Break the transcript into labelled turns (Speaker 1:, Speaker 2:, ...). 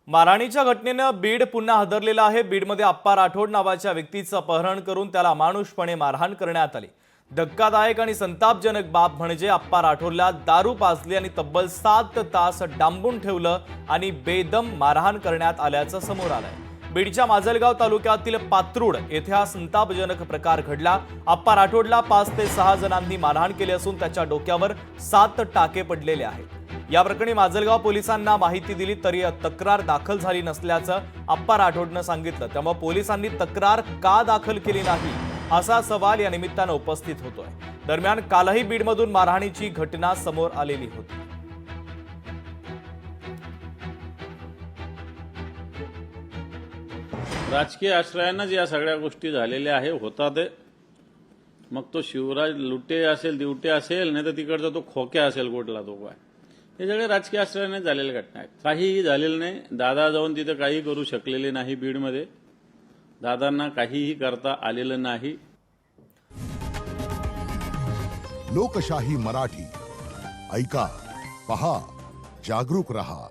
Speaker 1: मारहाणीच्या घटनेनं बीड पुन्हा हादरलेला आहे। बीडमध्ये आप्पा राठोड नावाच्या व्यक्तीचं अपहरण करून त्याला अमानुषपणे मारहाण करण्यात आली। धक्कादायक आणि संतापजनक बाब म्हणजे आप्पा राठोडला दारू पाजली आणि तब्बल 7 तास डांबून ठेवलं आणि बेदम मारहाण करण्यात आल्याचं समोर आलंय। बीडच्या माजलगाव तालुक्यातील पात्रूड येथे हा संतापजनक प्रकार घडला। आप्पा राठोडला 5 ते 6 जणांनी मारहाण केली असून त्याच्या डोक्यावर 7 टाके पडलेले आहेत। या प्रकरणी माजलगाव पोलिसांना माहिती दिली तरी तक्रार दाखल झाली नसल्याचं आप्पा राठोडनं सांगितलं। त्यामुळे पोलिसांनी तक्रार का दाखल केली नाही असा सवाल या निमित्तानं उपस्थित होतोय। दरम्यान कालही बीडमधून मारहाणीची घटना समोर आलेली होती।
Speaker 2: राजकीय आश्रयानं या सगळ्या गोष्टी झालेल्या आहे होतात। मग तो शिवराज लुटे असेल, दिवटे असेल, नाही तर तिकडचा तो खोक्या असेल, गोटला तो काय, हे सगळे राजकीय आश्रयाने झालेल्या घटना आहेत। काहीही झालेलं नाही। दादा जाऊन तिथे काही करू शकलेले नाही। बीडमध्ये दादांना काहीही करता आलेलं नाही।
Speaker 3: लोकशाही मराठी ऐका, पहा, जागरूक रहा।